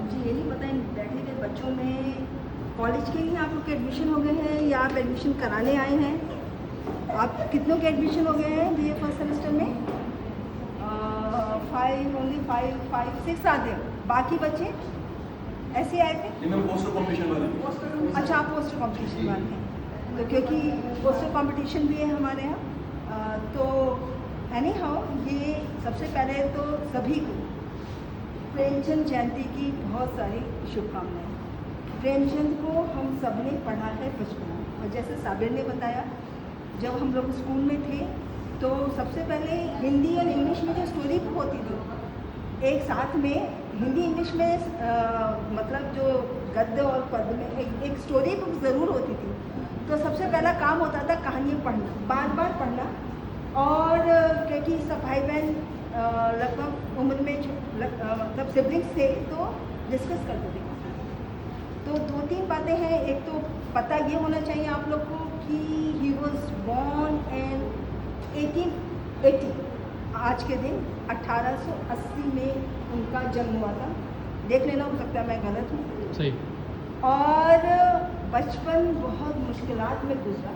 मुझे ये नहीं पता इन बैठे हुए बच्चों में कॉलेज के लिए आप लोग के एडमिशन हो गए हैं या आप एडमिशन कराने आए हैं? आप कितनों के एडमिशन हो गए हैं बीए फर्स्ट सेमेस्टर में? 5 आते हैं, बाकी बच्चे ऐसे आए थे? पोस्टर कॉम्पिटिशन वाले। अच्छा, आप पोस्टर कॉम्पिटिशन वाले हैं, तो क्योंकि पोस्टर कंपटीशन भी है हमारे यहाँ। तो एनी हाउ, ये सबसे पहले तो सभी को प्रेमचंद जयंती की बहुत सारी शुभकामनाएं। प्रेमचंद को हम सब ने पढ़ा है बचपन में, और जैसे साबिर ने बताया, जब हम लोग स्कूल में थे तो सबसे पहले हिंदी और इंग्लिश में जो स्टोरी बुक होती थी, एक साथ में हिंदी इंग्लिश में मतलब जो गद्य और पद्य में एक स्टोरी बुक ज़रूर होती थी। तो सबसे पहला काम होता था कहानियाँ पढ़ना, बार बार पढ़ना। और क्योंकि सब भाई बहन लगभग उम्र में मतलब सिबलिंग्स थे तो डिस्कस करते थे। तो 2-3 बातें हैं। एक तो पता ये होना चाहिए आप लोग को कि ही वॉज बॉर्न इन 1880, आज के दिन 1880 में उनका जन्म हुआ था। देख लेना, हो सकता है मैं गलत हूँ। सही। और बचपन बहुत मुश्किलात में गुजरा।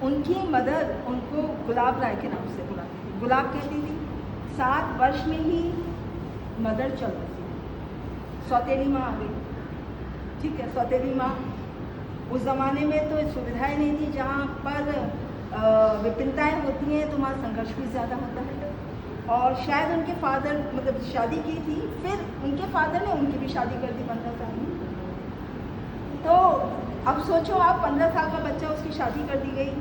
उनकी मदर उनको गुलाब राय के नाम से बुलाती थी, गुलाब कहती थी। 7 वर्ष में ही मदर चल रही, सौतेली माँ आ गई। ठीक है, सौतेली माँ उस ज़माने में तो सुविधाएं नहीं थी, जहाँ पर विभिन्नताएँ होती हैं तो वहाँ संघर्ष भी ज़्यादा होता है। और शायद उनके फादर मतलब शादी की थी, फिर उनके फादर ने उनकी भी शादी कर दी 15 साल में। तो अब सोचो आप, 15 साल का बच्चा, उसकी शादी कर दी गई।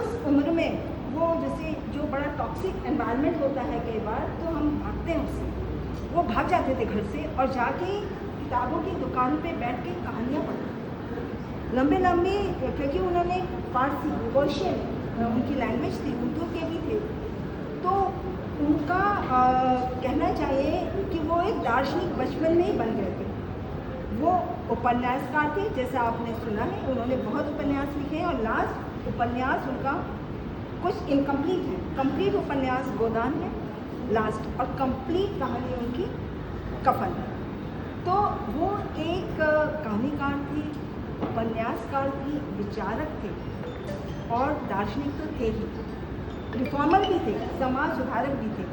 उस उम्र में वो जैसे जो बड़ा टॉक्सिक एनवायरनमेंट होता है कई बार, तो हम भागते हैं उससे। वो भाग जाते थे घर से और जाके किताबों की दुकान पे बैठ के कहानियाँ पढ़ते, लंबे लंबी, क्योंकि उन्होंने फारसी, पर्शियन उनकी लैंग्वेज थी, उर्दू के भी थे। तो उनका कहना चाहिए कि वो एक दार्शनिक बचपन में ही बन गए थे। वो उपन्यासकार थे, जैसा आपने सुना है, उन्होंने बहुत उपन्यास लिखे हैं। और लास्ट उपन्यास उनका कुछ इनकम्प्लीट है, कंप्लीट उपन्यास गोदान है लास्ट, और कंप्लीट कहानी उनकी कफन है। तो वो एक कहानीकार थी, उपन्यासकार थी, विचारक थे और दार्शनिक तो थे ही, रिफॉर्मर भी थे, समाज सुधारक भी थे।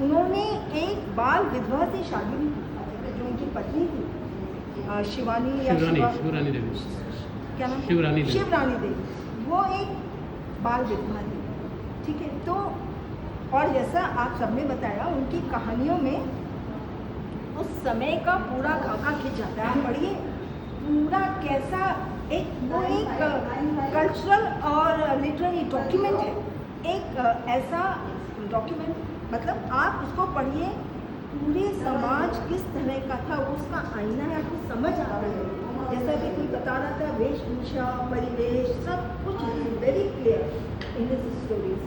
उन्होंने एक बाल विधवा से शादी भी की, जो उनकी पत्नी थी शिवरानी देवी, क्या नाम? शिवरानी देवी। वो एक बाल विधवा थी। ठीक है, तो और जैसा आप सबने बताया, उनकी कहानियों में उस समय का पूरा खाका खिंच जाता है। आप पढ़िए पूरा कैसा वो एक कल्चरल और लिटरेरी डॉक्यूमेंट है, एक ऐसा डॉक्यूमेंट, मतलब आप उसको पढ़िए, पूरे समाज किस तरह का था, वो उसका आईना है, आपको समझ आ रहा है। जैसा कि कोई बता रहा था, वेशभूषा, परिवेश, सब कुछ very clear in this stories.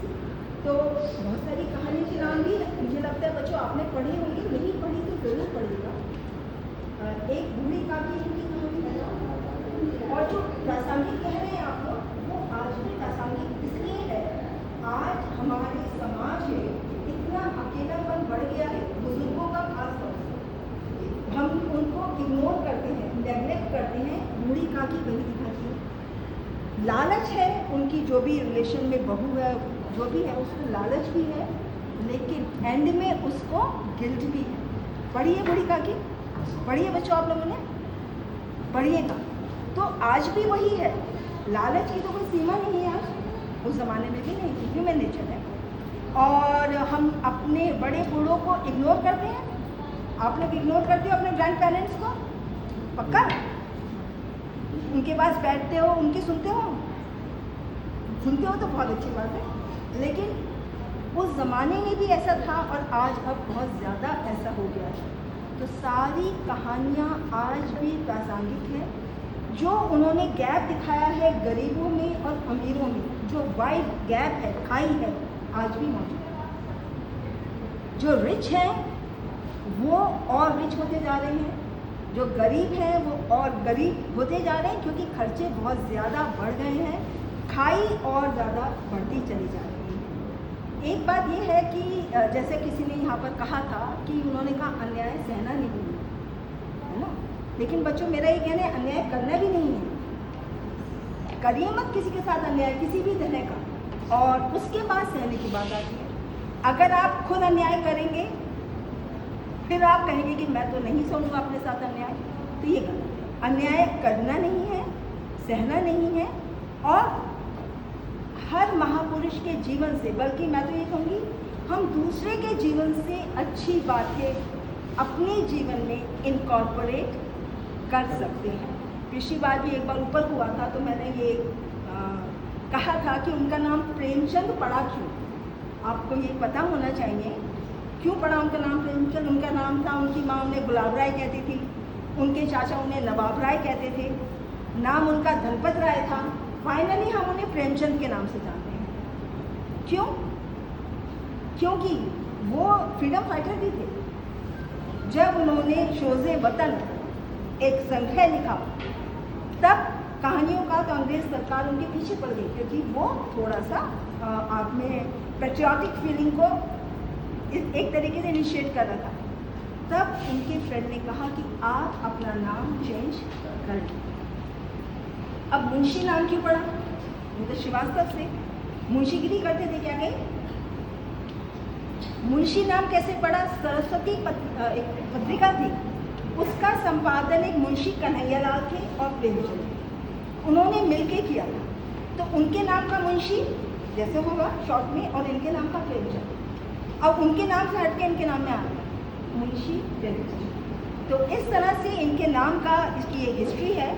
तो बहुत सारी कहानी के नाम भी मुझे लगता है बच्चों आपने पढ़ी होंगी, नहीं पढ़ी तो जरूर पढ़िएगा। एक बूढ़ी काकी की कहानी है, और जो प्रासंगिक कह रहे हैं आप लोग, वो आज भी प्रासंगिक इसलिए है। आज हमारे समाज में इतना अकेलापन बढ़ गया है, बुजुर्गों का खास तौर से हम उनको इग्नोर करते हैं, नेग्लेक्ट करते हैं। बूढ़ी काकी वही दिखाती है, लालच है उनकी, जो भी रिलेशन में बहू है, जो भी है, उसको लालच भी है, लेकिन एंड में उसको गिल्ट भी है। पढ़िए बूढ़ी काकी, पढ़िए बच्चों, आप लोगों ने पढ़िएगा। तो आज भी वही है, लालच की तो कोई सीमा नहीं है आज, उस ज़माने में भी नहीं थी, ह्यूमन नेचर है। और हम अपने बड़े बूढ़ों को इग्नोर करते हैं। आप लोग इग्नोर करते हो अपने ग्रैंड पेरेंट्स को, पक्का? उनके पास बैठते हो, उनकी सुनते हो तो बहुत अच्छी बात है, लेकिन उस ज़माने में भी ऐसा था और आज अब बहुत ज़्यादा ऐसा हो गया है। तो सारी कहानियाँ आज भी प्रासंगिक हैं। जो उन्होंने गैप दिखाया है गरीबों में और अमीरों में, जो वाइड गैप है, खाई है, आज भी मौजूद है। जो रिच हैं वो और रिच होते जा रहे हैं, जो गरीब हैं वो और गरीब होते जा रहे हैं, क्योंकि खर्चे बहुत ज़्यादा बढ़ गए हैं, खाई और ज़्यादा बढ़ती चली जा रही है। एक बात ये है कि जैसे किसी ने यहाँ पर कहा था कि उन्होंने कहा अन्याय सहना नहीं है। लेकिन बच्चों मेरा ये कहना है अन्याय करना भी नहीं है, करिए मत किसी के साथ अन्याय किसी भी तरह का, और उसके बाद सहने की बात आती है। अगर आप खुद अन्याय करेंगे फिर आप कहेंगे कि मैं तो नहीं सहूँगा अपने साथ अन्याय, तो ये गलत है। अन्याय करना नहीं है, सहना नहीं है, और हर महापुरुष के जीवन से, बल्कि मैं तो ये कहूँगी हम दूसरे के जीवन से अच्छी बातें अपने जीवन में इनकॉर्पोरेट कर सकते हैं। पिछली बार भी एक बार ऊपर हुआ था तो मैंने ये कहा था कि उनका नाम प्रेमचंद पड़ा क्यों। आपको ये पता होना चाहिए क्यों पड़ा उनका नाम प्रेमचंद। उनका नाम था, उनकी माँ उन्हें गुलाब राय कहती थी, उनके चाचा उन्हें नवाब राय कहते थे, नाम उनका धनपत राय था। फाइनली हम उन्हें प्रेमचंद के नाम से जानते हैं। क्यों? क्योंकि वो फ्रीडम फाइटर भी थे। जब उन्होंने शोज़े वतन एक संग्रह लिखा तब कहानियों का तो अंग्रेज सरकार उनके पीछे पड़ गई, क्योंकि वो थोड़ा सा आप में पेट्रियाटिक फीलिंग को एक तरीके से इनिशिएट कर रहा था। तब उनके फ्रेंड ने कहा कि आप अपना नाम चेंज कर लें। अब मुंशी नाम क्यों पड़ा? तो श्रीवास्तव से मुंशीगिरी करते थे क्या कहीं? मुंशी नाम कैसे पड़ा? सरस्वती एक पत्रिका थी, उसका संपादन एक मुंशी कन्हैयालाल थे और प्रेमचंद थे, उन्होंने मिलके किया था। तो उनके नाम का मुंशी जैसे होगा शॉर्ट में, और इनके नाम का प्रेमचंद। अब उनके नाम से हटके इनके नाम में आ गया मुंशी प्रेमचंद। तो इस तरह से इनके नाम का इसकी एक हिस्ट्री है।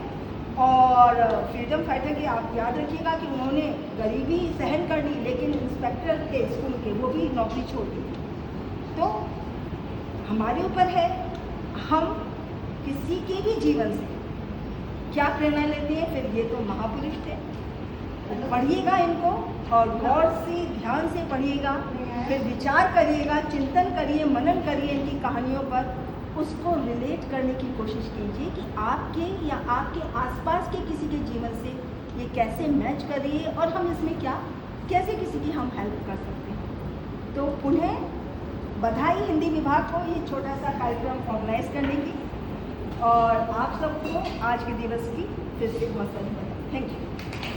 और फ्रीडम फाइटर के आप याद रखिएगा कि उन्होंने गरीबी सहन कर ली, लेकिन इंस्पेक्टर थे स्कूल के, वो भी नौकरी छोड़ दी। तो हमारे ऊपर है हम किसी के भी जीवन से क्या प्रेरणा लेते हैं। फिर ये तो महापुरुष थे, पढ़िएगा इनको और गौर से ध्यान से पढ़िएगा, फिर विचार करिएगा, चिंतन करिए, मनन करिए इनकी कहानियों पर, उसको रिलेट करने की कोशिश कीजिए कि आपके या आपके आसपास के किसी के जीवन से ये कैसे मैच कर रही है और हम इसमें क्या कैसे किसी की हम हेल्प कर सकते हैं। तो उन्हें बधाई हिंदी विभाग को ये छोटा सा कार्यक्रम ऑर्गेनाइज करने की, और आप सबको आज के दिवस की फिर से बहुत सारी बधाई। Thank you.